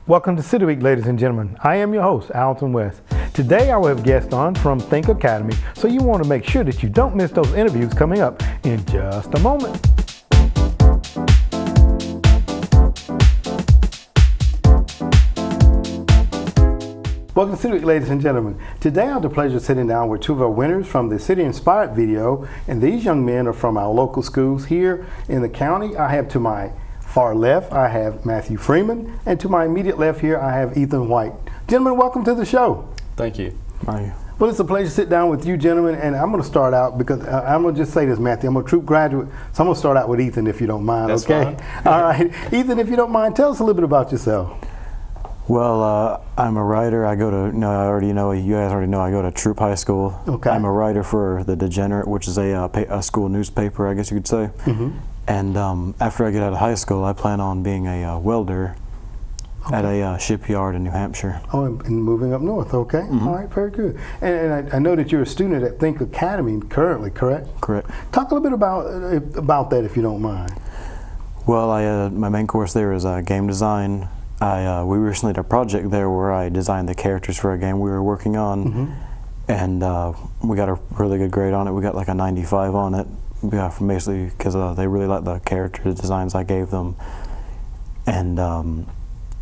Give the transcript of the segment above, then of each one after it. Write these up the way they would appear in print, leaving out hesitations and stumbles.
Welcome to City Week, ladies and gentlemen. I am your host, Alton West. Today I will have guests on from Think Academy, so you want to make sure that you don't miss those interviews coming up in just a moment. Welcome to City Week, ladies and gentlemen. Today I have the pleasure of sitting down with two of our winners from the City Inspired video, and these young men are from our local schools here in the county. I have to my far left, I have Matthew Freeman, and to my immediate left here, I have Ethan White. Gentlemen, welcome to the show. Thank you. Hi. Well, it's a pleasure to sit down with you gentlemen, and I'm going to start out because I'm going to just say this, Matthew. I'm a troop graduate, so I'm going to start out with Ethan if you don't mind. That's okay? Fine. All right. Ethan, if you don't mind, tell us a little bit about yourself. Well, I'm a writer. I go to, you guys already know I go to Troop High School. Okay. I'm a writer for The Degenerate, which is a school newspaper, I guess you could say. Mm-hmm. And after I get out of high school, I plan on being a welder at a shipyard in New Hampshire. Oh, and moving up north, okay. Mm-hmm. All right, very good. And I know that you're a student at Think Academy currently, correct? Correct. Talk a little bit about that if you don't mind. Well, my main course there is game design. We recently did a project there where I designed the characters for a game we were working on, mm-hmm. and we got a really good grade on it. We got like a 95 on it, basically because they really liked the character designs I gave them. And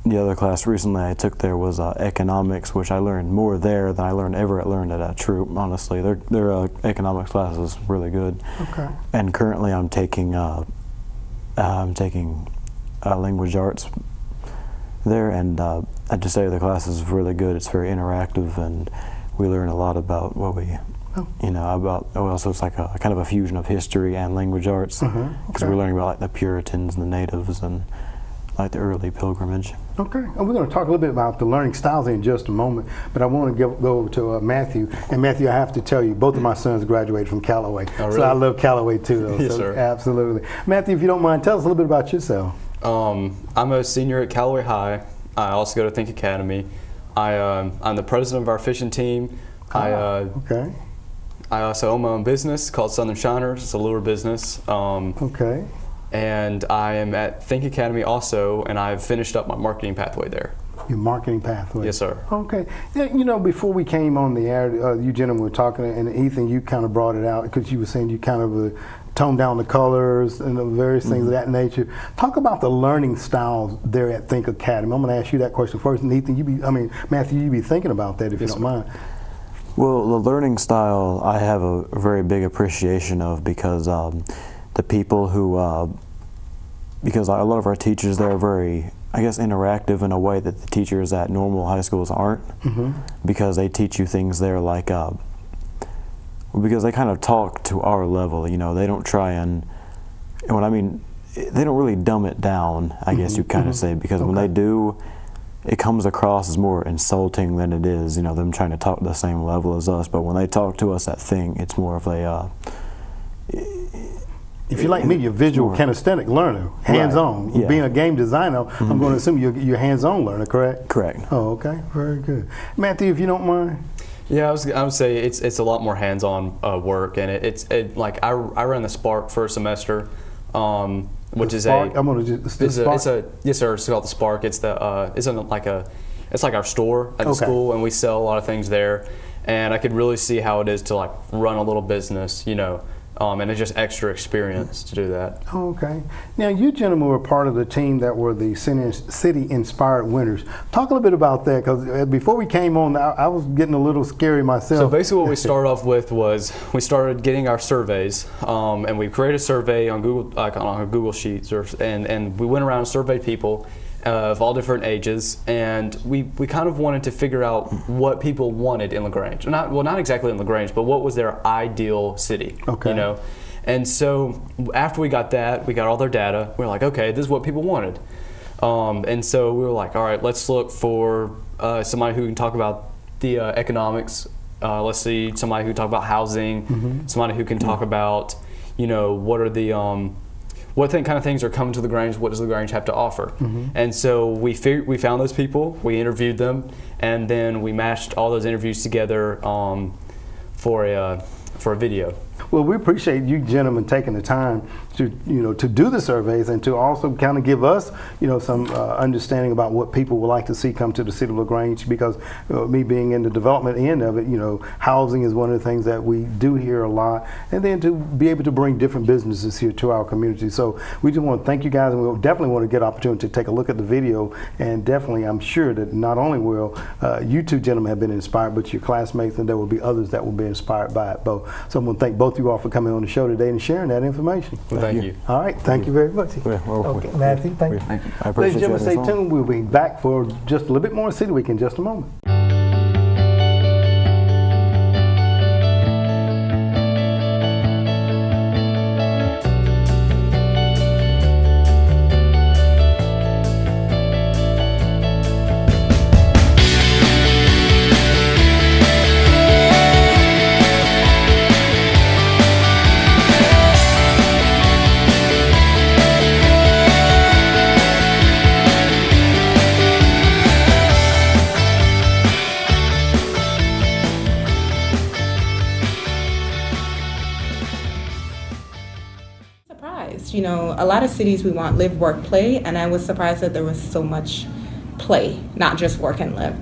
the other class recently I took there was economics, which I learned more there than I learned at Troop. Honestly, their economics class is really good. Okay. And currently I'm taking language arts there, and I just say the class is really good. It's very interactive, and we learn a lot about what also it's like a kind of a fusion of history and language arts, because we're learning about like the Puritans and the natives and like the early pilgrimage. Okay, and we're going to talk a little bit about the learning styles in just a moment, but I want to go over to Matthew. And Matthew, I have to tell you, both of my sons graduated from Callaway. Oh, really? So I love Callaway too, though. Yes, so sir. Absolutely. Matthew, if you don't mind, tell us a little bit about yourself. I'm a senior at Callaway High. I also go to Think Academy. I'm the president of our fishing team. Okay. I also own my own business called Southern Shiners. It's a lure business. Okay. And I am at Think Academy also, and I've finished up my marketing pathway there. Your marketing pathway. Yes, sir. Okay. Yeah, before we came on the air, you gentlemen were talking, and Ethan, you kind of brought it out because you were saying you kind of toned down the colors and the various things of that nature. Talk about the learning styles there at Think Academy. I'm going to ask you that question first, and Ethan, Matthew, you be thinking about that if you don't mind. Well, the learning style I have a very big appreciation of because the people who, because a lot of our teachers there are very, I guess, interactive in a way that the teachers at normal high schools aren't, because they teach you things there like, because they kind of talk to our level, they don't try and what I mean, they don't really dumb it down, I guess you kind of say, because when they do, it comes across as more insulting than it is, them trying to talk the same level as us. But when they talk to us at Think, it's more of a if you're like me, you're a visual kinesthetic learner, hands-on. Right. Yeah. Being a game designer, I'm going to assume you're a hands-on learner, correct? Correct. Oh, okay, very good. Matthew, if you don't mind. Yeah, I would say it's a lot more hands-on work, and I ran the Spark for a semester, which is Spark? Yes, sir. It's called the Spark. It's like our store at the school, and we sell a lot of things there. And I could really see how it is to like run a little business, and it's just extra experience to do that. Okay. Now, you gentlemen were part of the team that were the City Inspired winners. Talk a little bit about that, because before we came on, I was getting a little scary myself. So basically what we started off with was we started getting our surveys, and we created a survey on Google, like on our Google Sheets, and we went around and surveyed people of all different ages, and we kind of wanted to figure out what people wanted in LaGrange. Not exactly in LaGrange, but what was their ideal city. Okay. And so after we got that, we got all their data. We were like, okay, this is what people wanted. And so we were like, all right, let's look for somebody who can talk about the economics. Let's see somebody who can talk about housing. Somebody who can talk about, what are the what kind of things are coming to LaGrange? What does LaGrange have to offer? And so we found those people, we interviewed them, and then we matched all those interviews together for for a video. Well, we appreciate you gentlemen taking the time to, to do the surveys and to also kind of give us, some understanding about what people would like to see come to the City of LaGrange, because me being in the development end of it, housing is one of the things that we do here a lot, and then to be able to bring different businesses here to our community. So we just want to thank you guys, and we'll definitely want to get an opportunity to take a look at the video, and definitely I'm sure that not only will you two gentlemen have been inspired, but your classmates, and there will be others that will be inspired by it both. So I'm going to thank both you all for coming on the show today and sharing that information. Well, thank you. All right, thank you very much. Okay, Matthew, thank you. Thank you. I Ladies and appreciate gentlemen, stay you having us on. tuned. We'll be back for just a little bit more City Week in just a moment. A lot of cities we want live, work, play, and I was surprised that there was so much play, not just work and live.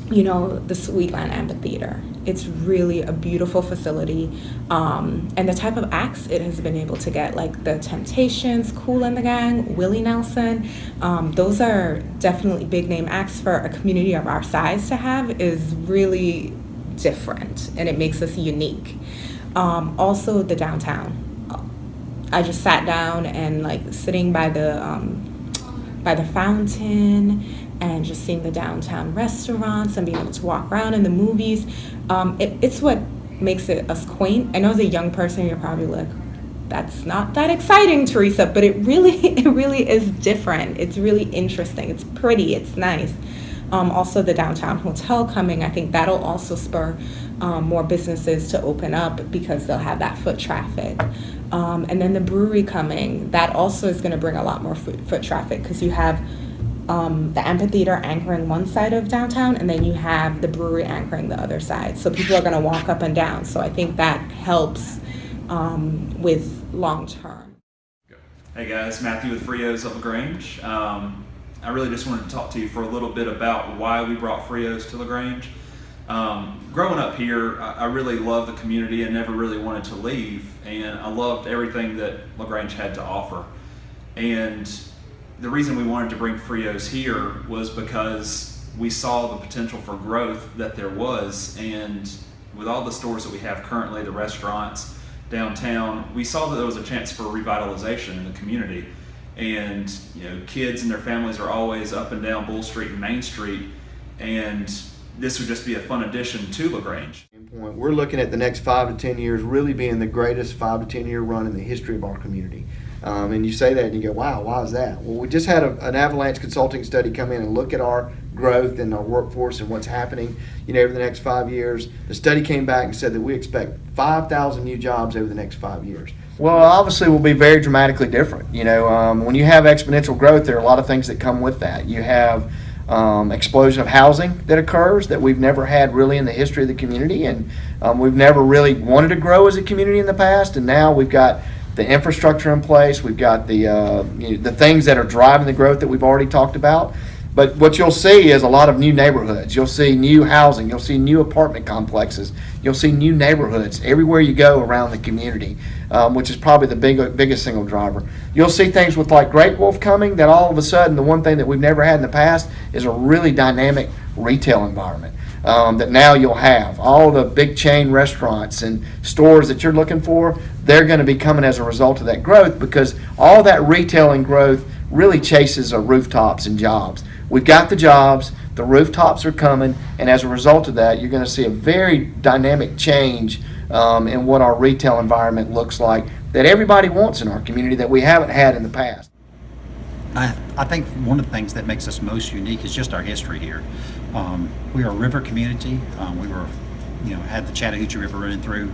The Sweetland Amphitheater. It's really a beautiful facility, and the type of acts it has been able to get, like the Temptations, Kool and the Gang, Willie Nelson, those are definitely big name acts for a community of our size to have is really different, and it makes us unique. Also the downtown. I just sat down and sitting by the fountain and just seeing the downtown restaurants and being able to walk around in the movies. It's what makes us quaint. I know as a young person you're probably like, that's not that exciting, Teresa, but it really is different. It's really interesting. It's pretty. It's nice. Also the downtown hotel coming, I think that'll also spur more businesses to open up because they'll have that foot traffic. And then the brewery coming, that also is going to bring a lot more foot traffic because you have the amphitheater anchoring one side of downtown, and then you have the brewery anchoring the other side. So people are going to walk up and down. So I think that helps with long term. Hey guys, Matthew with Frios of LaGrange. I really just wanted to talk to you for a little bit about why we brought Frios to LaGrange. Growing up here, I really loved the community and never really wanted to leave, and I loved everything that LaGrange had to offer. And the reason we wanted to bring Frios here was because we saw the potential for growth that there was, and with all the stores that we have currently, the restaurants, downtown, we saw that there was a chance for revitalization in the community. And kids and their families are always up and down Bull Street and Main Street, and this would just be a fun addition to LaGrange. We're looking at the next 5 to 10 years really being the greatest 5 to 10 year run in the history of our community. And you say that and you go, wow, why is that? Well, we just had an Avalanche consulting study come in and look at our growth and our workforce and what's happening over the next 5 years. The study came back and said that we expect 5,000 new jobs over the next 5 years. Well, obviously will be very dramatically different. When you have exponential growth, there are a lot of things that come with that. You have explosion of housing that occurs that we've never had really in the history of the community, and we've never really wanted to grow as a community in the past, and now we've got the infrastructure in place, we've got the things that are driving the growth that we've already talked about. But what you'll see is a lot of new neighborhoods. You'll see new housing. You'll see new apartment complexes. You'll see new neighborhoods everywhere you go around the community, which is probably the biggest single driver. You'll see things with like Great Wolf coming, that all of a sudden the one thing that we've never had in the past is a really dynamic retail environment. That now you'll have all the big chain restaurants and stores that you're looking for. They're going to be coming as a result of that growth, because all that retailing growth really chases rooftops and jobs. We've got the jobs, the rooftops are coming, and as a result of that, you're going to see a very dynamic change in what our retail environment looks like that everybody wants in our community that we haven't had in the past. I think one of the things that makes us most unique is just our history here. We are a river community. We were, had the Chattahoochee River running through.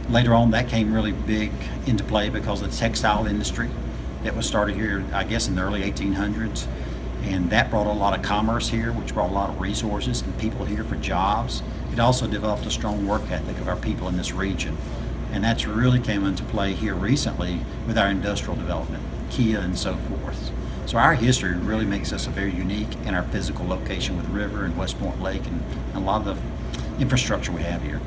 Later on, that came really big into play because of the textile industry that was started here, I guess, in the early 1800s. And that brought a lot of commerce here, which brought a lot of resources and people here for jobs. It also developed a strong work ethic of our people in this region. And that's really came into play here recently with our industrial development, Kia and so forth. So our history really makes us a very unique in our physical location with the river and West Point Lake and a lot of the infrastructure we have here.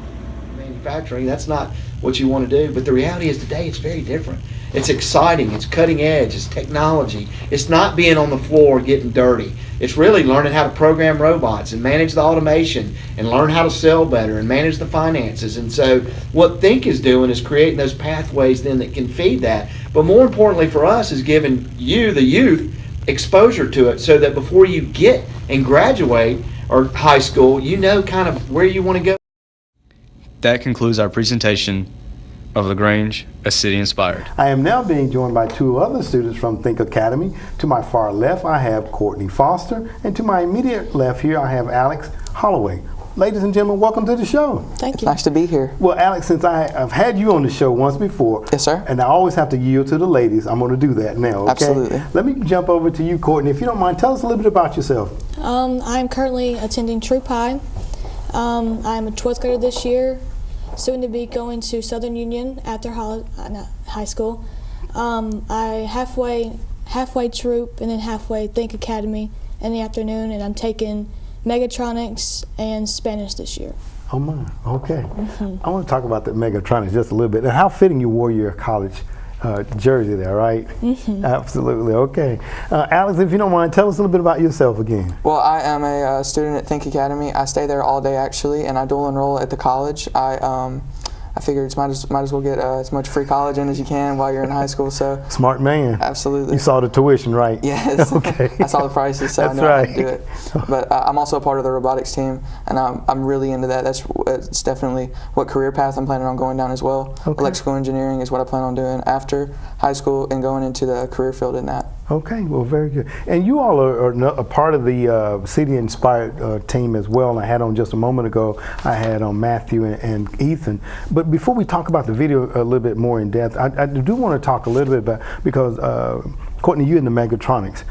Manufacturing, that's not what you want to do, but the reality is today it's very different. It's exciting, it's cutting edge, it's technology. It's not being on the floor getting dirty. It's really learning how to program robots and manage the automation and learn how to sell better and manage the finances. And so what Think is doing is creating those pathways then that can feed that. But more importantly for us is giving you, the youth, exposure to it so that before you get and graduate or high school, you know kind of where you want to go. That concludes our presentation of LaGrange, a city inspired. I am now being joined by two other students from Think Academy. To my far left, I have Courtney Foster, and to my immediate left here, I have Alex Holloway. Ladies and gentlemen, welcome to the show. Thank you. Nice to be here. Well, Alex, since I've had you on the show once before, yes, sir, and I always have to yield to the ladies, I'm going to do that now. Okay? Absolutely. Let me jump over to you, Courtney. If you don't mind, tell us a little bit about yourself. I'm currently attending Troop High. I'm a 12th grader this year, soon to be going to Southern Union after high school. I halfway Troop and then halfway Think Academy in the afternoon, and I'm taking Megatronics and Spanish this year. Oh my, okay. I want to talk about the Megatronics just a little bit, and how fitting you wore your college jersey there, right? Absolutely, okay. Alex, if you don't mind, tell us a little bit about yourself again. Well, I am a student at Think Academy. I stay there all day actually, and I dual enroll at the college. I figured might as well get as much free college in as you can while you're in high school. So smart man. Absolutely. You saw the tuition, right? Yes. Okay. I saw the prices, so I know how to do it. But I'm also a part of the robotics team, and I'm really into that. It's definitely what career path I'm planning on going down as well. Okay. Electrical engineering is what I plan on doing after high school and going into the career field in that. Okay, well, very good. And you all are a part of the City Inspired team as well. And I had on just a moment ago, I had on Matthew and Ethan. But before we talk about the video a little bit more in depth, I do want to talk a little bit about, because Courtney, you're in the Megatronics.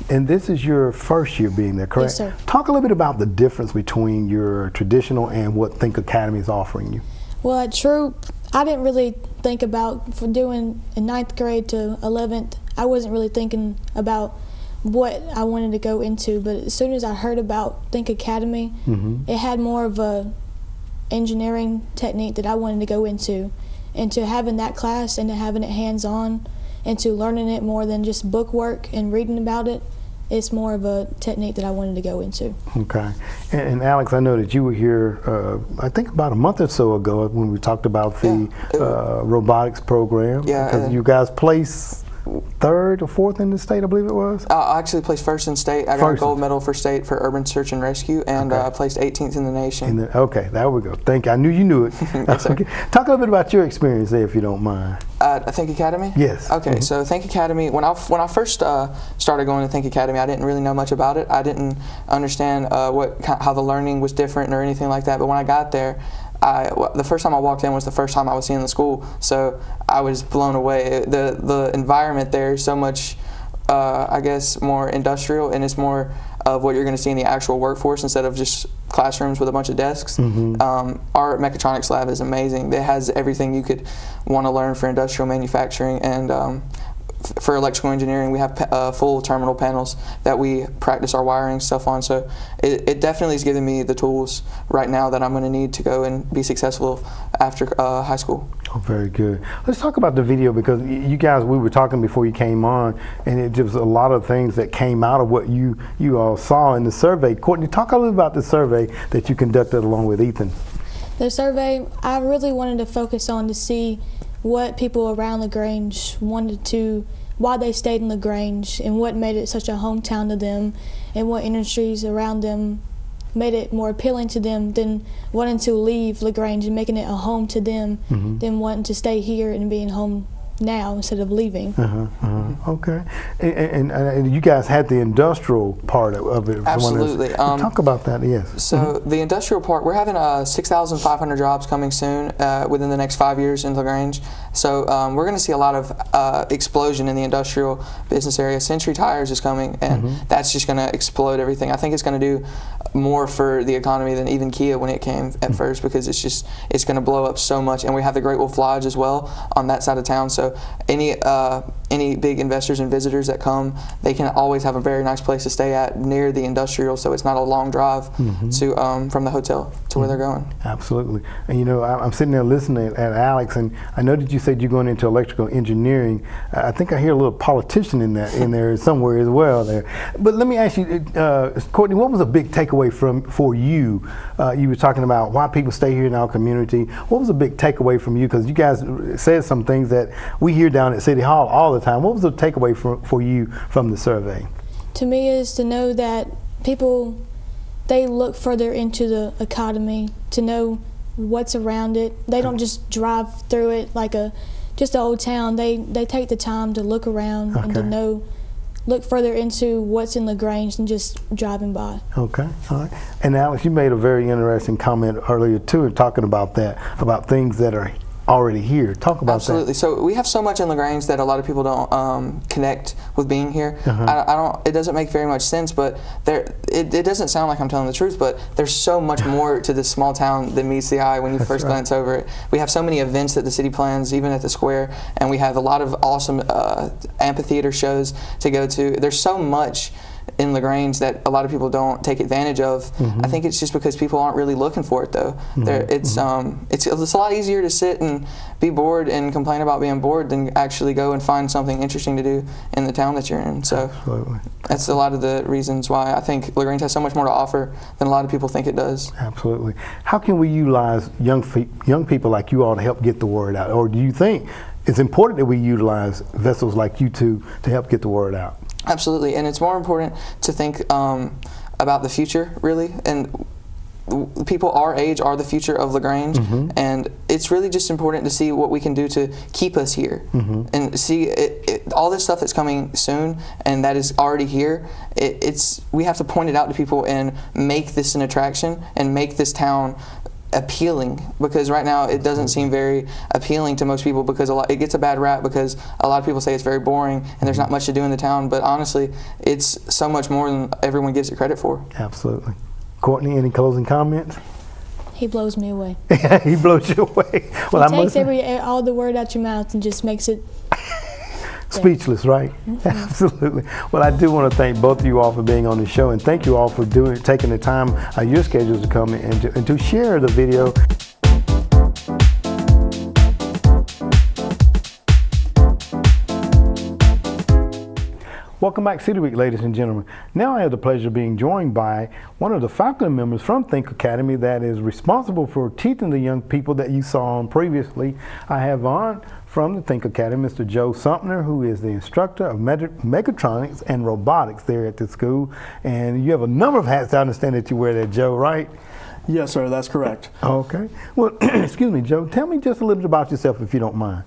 And this is your first year being there, correct? Yes, sir. Talk a little bit about the difference between your traditional and what Think Academy is offering you. Well, at Troop, I didn't really think about, for doing in 9th grade to 11th, I wasn't really thinking about what I wanted to go into, but as soon as I heard about Think Academy, it had more of a engineering technique that I wanted to go into. And to having that class and to having it hands-on and to learning it more than just book work and reading about it, it's more of a technique that I wanted to go into. Okay. And Alex, I know that you were here, I think about a month or so ago when we talked about the robotics program. Yeah. Because you guys placed 3rd or 4th in the state, I believe it was? I actually placed 1st in state. I got a gold medal for state for urban search and rescue, and I placed 18th in the nation. Okay, there we go. Thank you. I knew you knew it. Yes, okay. Talk a little bit about your experience there, if you don't mind. Think Academy? Yes. Okay, so Think Academy, when I first started going to Think Academy, I didn't really know much about it. I didn't understand how the learning was different or anything like that, but when I got there, the first time I walked in was the first time I was seeing the school, so I was blown away. The environment there is so much, I guess, more industrial, and it's more of what you're going to see in the actual workforce instead of just classrooms with a bunch of desks. Our mechatronics lab is amazing. It has everything you could want to learn for industrial manufacturing, and for electrical engineering, we have full terminal panels that we practice our wiring stuff on. So it definitely is giving me the tools right now that I'm going to need to go and be successful after high school. Oh, very good. Let's talk about the video, because you guys, we were talking before you came on, and it just a lot of things that came out of what you all saw in the survey. Courtney, talk a little about the survey that you conducted along with Ethan. The survey, I really wanted to focus on to see what people around LaGrange wanted to, why they stayed in LaGrange, and what made it such a hometown to them, and what industries around them made it more appealing to them than wanting to leave LaGrange and making it a home to them, than wanting to stay here and being home, now instead of leaving. Okay. And you guys had the industrial part of it. Absolutely. Talk about that, yes. So the industrial part, we're having 6,500 jobs coming soon within the next 5 years in LaGrange. So we're going to see a lot of explosion in the industrial business area. Century Tires is coming, and that's just going to explode everything. I think it's going to do more for the economy than even Kia when it came at first, because it's going to blow up so much. And we have the Great Wolf Lodge as well on that side of town. So any big investors and visitors that come, they can always have a very nice place to stay at near the industrial, so it's not a long drive to from the hotel to where they're going. Absolutely. And you know, I'm sitting there listening at Alex, and I know that you said you're going into electrical engineering. I think I hear a little politician in there somewhere as well there. But let me ask you, Courtney, what was a big takeaway for you? You were talking about why people stay here in our community. What was a big takeaway from you? Because you guys said some things that we hear down at City Hall all the time. What was the takeaway for you from the survey? To me, is to know that people, they look further into the economy to know what's around it. They don't just drive through it like just an old town. They take the time to look around and to look further into what's in LaGrange than just driving by. Okay, all right. And Alex, you made a very interesting comment earlier too, talking about that, about things that are already here. Talk about Absolutely. that. So we have so much in LaGrange that a lot of people don't connect with being here. I don't. It doesn't make very much sense, but it doesn't sound like I'm telling the truth, but there's so much more to this small town than meets the eye when you first glance over it. We have so many events that the city plans, even at the square, and we have a lot of awesome amphitheater shows to go to. There's so much in LaGrange that a lot of people don't take advantage of. I think it's just because people aren't really looking for it, though. It's a lot easier to sit and be bored and complain about being bored than actually go and find something interesting to do in the town that you're in. So that's a lot of the reasons why I think LaGrange has so much more to offer than a lot of people think it does. Absolutely. How can we utilize young people like you all to help get the word out? Or do you think it's important that we utilize vessels like you two to help get the word out? Absolutely, and it's more important to think about the future, really, and people our age are the future of LaGrange, and it's really just important to see what we can do to keep us here, and see all this stuff that's coming soon and that is already here. We have to point it out to people and make this an attraction and make this town appealing, because right now it doesn't seem very appealing to most people, because it gets a bad rap because a lot of people say it's very boring and there's not much to do in the town, but honestly it's so much more than everyone gives it credit for. Absolutely. Courtney, any closing comments? He blows me away. He blows you away. Well, he takes all the word out your mouth and just makes it speechless, right? Absolutely. Well, I do want to thank both of you all for being on the show, and thank you all for taking the time out of your schedules to come and to share the video. Welcome back, City Week, ladies and gentlemen. Now I have the pleasure of being joined by one of the faculty members from Think Academy that is responsible for teaching the young people that you saw on previously. I have on from the Think Academy, Mr. Joe Sumner, who is the instructor of mechatronics and robotics there at the school. And you have a number of hats. I understand that you wear that, Joe, right? Yes, sir, that's correct. Okay. Well, excuse me, Joe, tell me just a little bit about yourself, if you don't mind.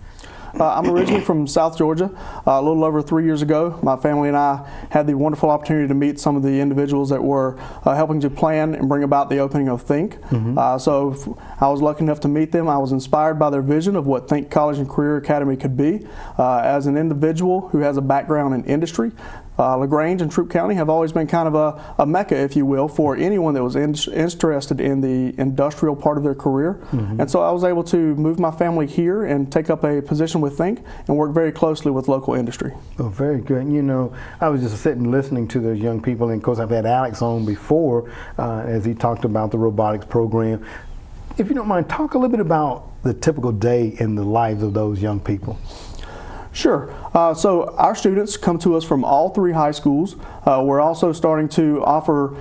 I'm originally from South Georgia. A little over 3 years ago, my family and I had the wonderful opportunity to meet some of the individuals that were helping to plan and bring about the opening of Think. So I was lucky enough to meet them. I was inspired by their vision of what Think College and Career Academy could be. As an individual who has a background in industry, LaGrange and Troup County have always been kind of a mecca, if you will, for anyone that was interested in the industrial part of their career. And so I was able to move my family here and take up a position with Think and work very closely with local industry. Oh, very good. You know, I was just sitting listening to those young people, and of course I've had Alex on before as he talked about the robotics program. If you don't mind, talk a little bit about the typical day in the lives of those young people. Sure. So our students come to us from all 3 high schools. We're also starting to offer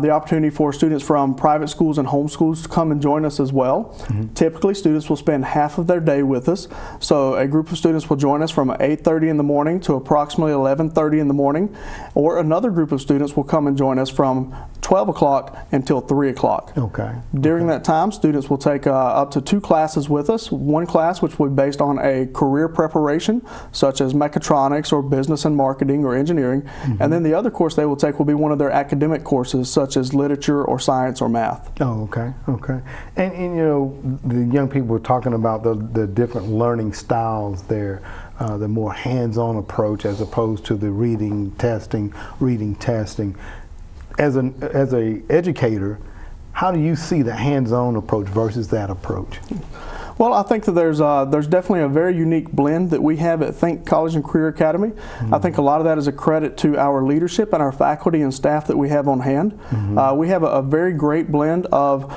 the opportunity for students from private schools and homeschools to come and join us as well. Typically, students will spend half of their day with us. So a group of students will join us from 8:30 in the morning to approximately 11:30 in the morning, or another group of students will come and join us from 12 o'clock until 3 o'clock. Okay. During that time, students will take up to 2 classes with us. One class which will be based on a career preparation, such as mechatronics or business and marketing or engineering, and then the other course they will take will be one of their academic courses, such as literature or science or math. Oh, okay, okay. And you know, the young people were talking about the different learning styles there, the more hands-on approach as opposed to the reading, testing. As a educator, how do you see the hands-on approach versus that approach? Well, I think that there's definitely a very unique blend that we have at Think College and Career Academy. I think a lot of that is a credit to our leadership and our faculty and staff that we have on hand. We have a very great blend of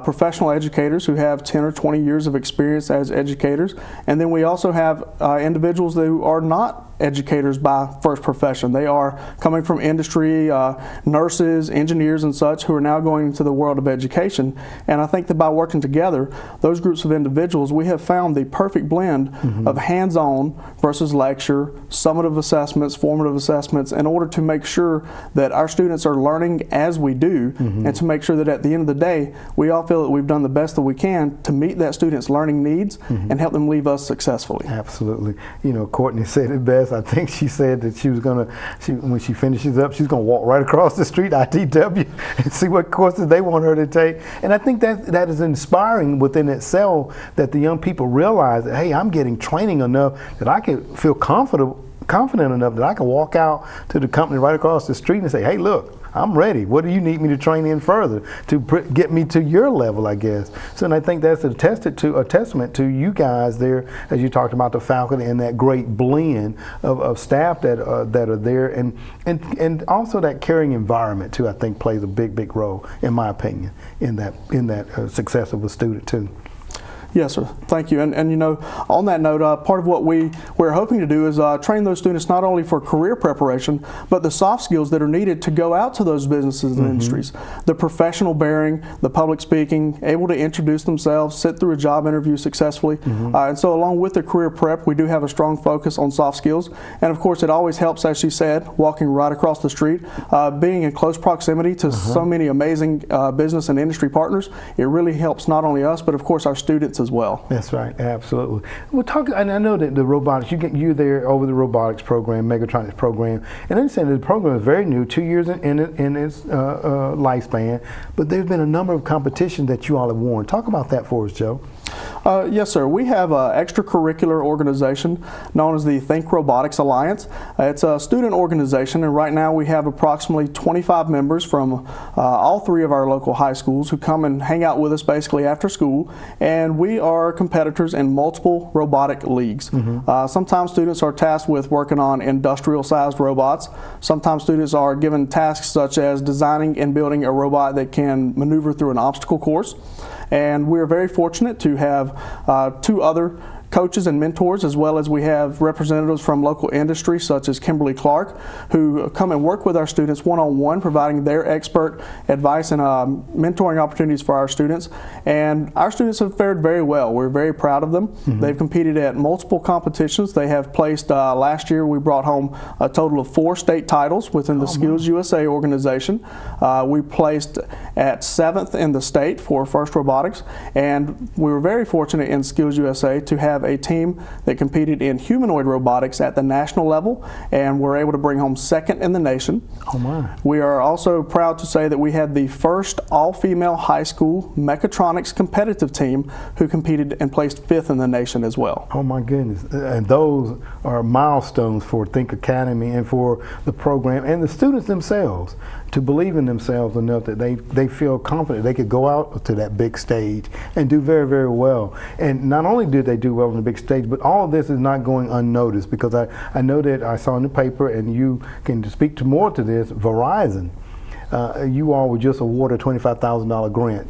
professional educators who have 10 or 20 years of experience as educators, and then we also have individuals who are not educators by first profession. They are coming from industry, nurses, engineers and such, who are now going into the world of education. And I think that by working together, those groups of individuals, we have found the perfect blend of hands-on versus lecture, summative assessments, formative assessments, in order to make sure that our students are learning as we do, and to make sure that at the end of the day, we all feel that we've done the best that we can to meet that student's learning needs and help them leave us successfully. Absolutely. You know, Courtney said it best. I think she said that she was when she finishes up, she's going to walk right across the street, ITW, and see what courses they want her to take. And I think that is inspiring within itself, that the young people realize that, hey, I'm getting training enough that I can feel confident enough that I can walk out to the company right across the street and say, hey, look, I'm ready. What do you need me to train in further to get me to your level, I guess? So, and I think that's a testament to you guys there, as you talked about the faculty and that great blend of staff that are there, and also that caring environment too. I think plays a big role, in my opinion, in that success of a student too. Yes, sir. Thank you. And you know, on that note, part of what we're hoping to do is train those students not only for career preparation, but the soft skills that are needed to go out to those businesses and industries. The professional bearing, the public speaking, able to introduce themselves, sit through a job interview successfully. And so along with the career prep, we do have a strong focus on soft skills. And of course, it always helps, as she said, walking right across the street, being in close proximity to so many amazing business and industry partners. It really helps not only us, but of course our students as well. That's right, absolutely. We're talking, and I know that the robotics, you're there over the robotics program, mechatronics program, and I understand the program is very new, 2 years in its lifespan, but there's been a number of competitions that you all have won. Talk about that for us, Joe. Yes, sir. We have an extracurricular organization known as the Think Robotics Alliance. It's a student organization, and right now we have approximately 25 members from all 3 of our local high schools who come and hang out with us basically after school, and we are competitors in multiple robotic leagues. Sometimes students are tasked with working on industrial-sized robots. Sometimes students are given tasks such as designing and building a robot that can maneuver through an obstacle course. And we're very fortunate to have 2 other coaches and mentors, as well as we have representatives from local industry such as Kimberly Clark, who come and work with our students one-on-one, providing their expert advice and mentoring opportunities for our students. And our students have fared very well. We're very proud of them. They've competed at multiple competitions. They have placed, last year we brought home a total of 4 state titles within the Skills USA organization. We placed at 7th in the state for FIRST Robotics, and we were very fortunate in Skills USA to have a team that competed in humanoid robotics at the national level, and were able to bring home 2nd in the nation. Oh my. We are also proud to say that we had the first all-female high school mechatronics competitive team who competed and placed 5th in the nation as well. Oh my goodness. And those are milestones for Think Academy and for the program and the students themselves, to believe in themselves enough that they feel confident they could go out to that big stage and do very well. And not only did they do well on the big stage, but all of this is not going unnoticed, because I know that I saw in the paper, and you can speak to more to this, Verizon you all were just awarded a $25,000 grant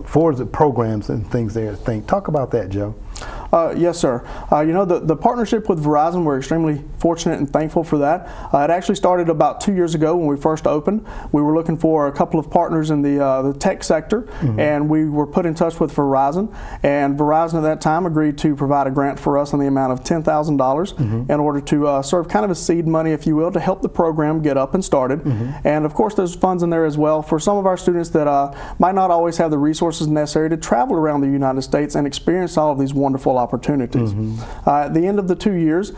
for the programs and things there. Talk about that, Joe. Yes, sir. You know, the partnership with Verizon, we're extremely fortunate and thankful for that. It actually started about 2 years ago when we first opened. We were looking for a couple of partners in the tech sector, and we were put in touch with Verizon. And Verizon at that time agreed to provide a grant for us in the amount of $10,000 in order to serve kind of a seed money, if you will, to help the program get up and started. And of course, there's funds in there as well for some of our students that might not always have the resources necessary to travel around the United States and experience all of these wonderful opportunities. At the end of the 2 years,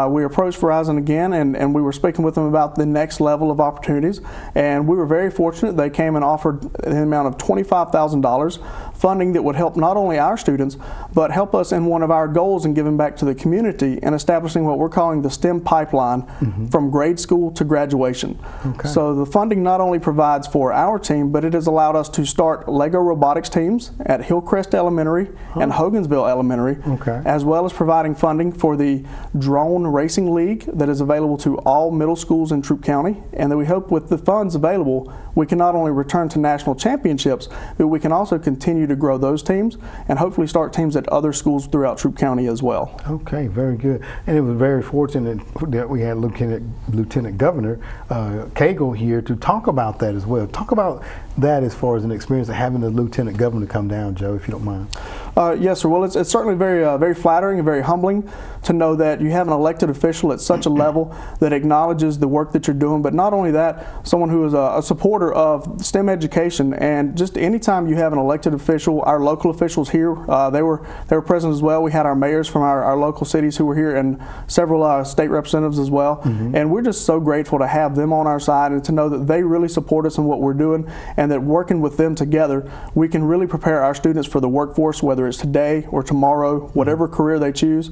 we approached Verizon again, and we were speaking with them about the next level of opportunities, and we were very fortunate. They came and offered an amount of $25,000 funding that would help not only our students, but help us in one of our goals in giving back to the community and establishing what we're calling the STEM pipeline from grade school to graduation. So the funding not only provides for our team, but it has allowed us to start Lego robotics teams at Hillcrest Elementary and Hogansville Elementary, as well as providing funding for the Drone Racing League that is available to all middle schools in Troup County, and that we hope with the funds available, we can not only return to national championships, but we can also continue to grow those teams and hopefully start teams at other schools throughout Troup County as well. Okay, very good. And it was very fortunate that we had Lieutenant Governor Cagle here to talk about that as well. Talk about that as far as an experience of having the Lieutenant Governor come down, Joe, if you don't mind. Yes, sir. Well, it's certainly very flattering and very humbling to know that you have an elected official at such a level that acknowledges the work that you're doing, but not only that, someone who is a supporter of STEM education. And just anytime you have an elected official, our local officials here, they were present as well. We had our mayors from our local cities who were here, and several state representatives as well. And we're just so grateful to have them on our side and to know that they really support us in what we're doing, and that working with them together, we can really prepare our students for the workforce, whether it's today or tomorrow, whatever career they choose.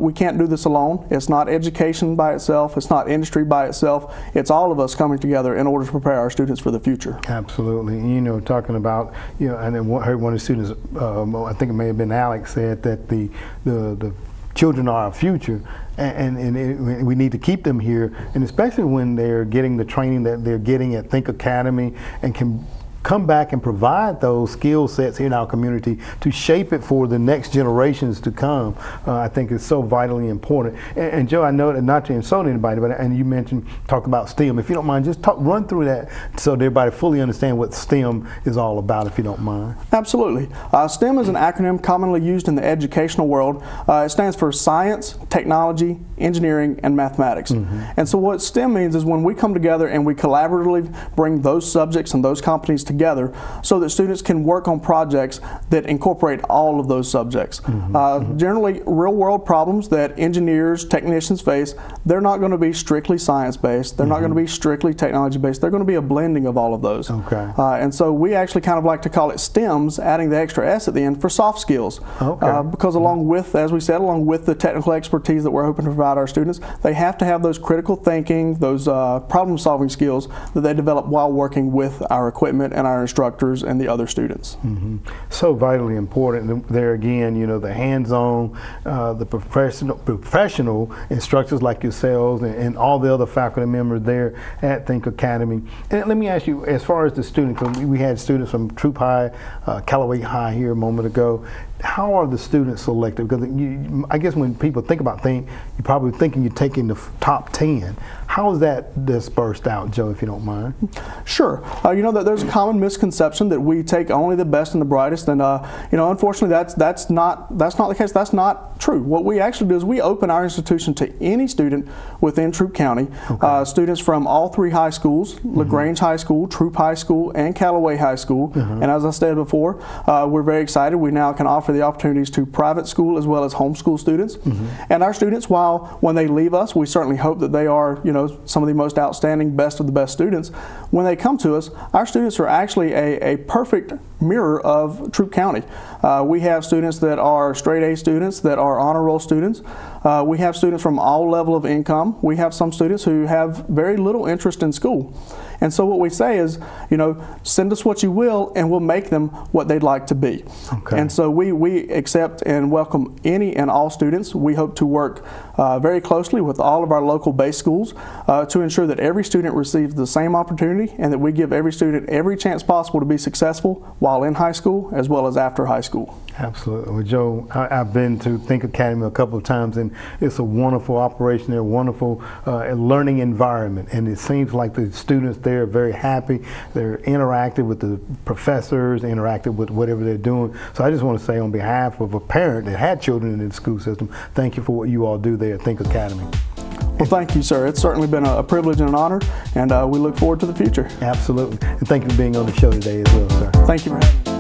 We can't do this alone. It's not education by itself. It's not industry by itself. It's all of us coming together in order to prepare our students for the future. Absolutely. You know, talking about, you know, and I heard one of the students, I think it may have been Alex, said that the children are our future, and we need to keep them here, and especially when they're getting the training that they're getting at Think Academy and can come back and provide those skill sets in our community to shape it for the next generations to come. I think it's so vitally important. And Joe, I know that not to insult anybody, but and you mentioned talk about STEM. If you don't mind, just run through that so that everybody fully understand what STEM is all about, if you don't mind. Absolutely. STEM is an acronym commonly used in the educational world. It stands for science, technology, engineering, and mathematics. And so what STEM means is when we come together and we collaboratively bring those subjects and those competencies together so that students can work on projects that incorporate all of those subjects. Generally, real world problems that engineers, technicians face, they're not going to be strictly science-based. They're not going to be strictly technology-based. They're going to be a blending of all of those. And so we actually kind of like to call it STEMs, adding the extra S at the end for soft skills. Because along with, as we said, along with the technical expertise that we're hoping to provide our students, they have to have those critical thinking, those problem-solving skills that they develop while working with our equipment and our instructors and the other students. So vitally important. There again, you know, the hands-on, the professional instructors like yourselves and all the other faculty members there at Think Academy. And let me ask you, as far as the students, we had students from Troup High, Callaway High here a moment ago. How are the students selected? Because I guess when people think about Think, you're probably thinking you're taking the top 10. How is that dispersed out, Joe, if you don't mind? Sure. You know, that there's a common misconception that we take only the best and the brightest, and you know, unfortunately, that's not the case. That's not true. What we actually do is we open our institution to any student within Troup County. Students from all three high schools: LaGrange High School, Troup High School, and Callaway High School. And as I stated before, we're very excited. We now can offer the opportunities to private school as well as homeschool students. And our students, when they leave us, we certainly hope that they are, you know, some of the most outstanding, best of the best students. When they come to us, our students are actually a perfect mirror of Troup County. We have students that are straight A students, that are honor roll students. We have students from all level of income. We have some students who have very little interest in school. And so what we say is, you know, send us what you will and we'll make them what they'd like to be. And so we accept and welcome any and all students. We hope to work very closely with all of our local base schools to ensure that every student receives the same opportunity and that we give every student every chance possible to be successful while in high school as well as after high school. Absolutely. Well, Joe, I've been to Think Academy a couple of times, and it's a wonderful operation. They're a wonderful learning environment, and it seems like the students there are very happy. They're interactive with the professors, interactive with whatever they're doing. So I just want to say on behalf of a parent that had children in the school system, thank you for what you all do there at Think Academy. Well, thank you, sir. It's certainly been a privilege and an honor, and we look forward to the future. Absolutely. And thank you for being on the show today as well, sir. Thank you for having me.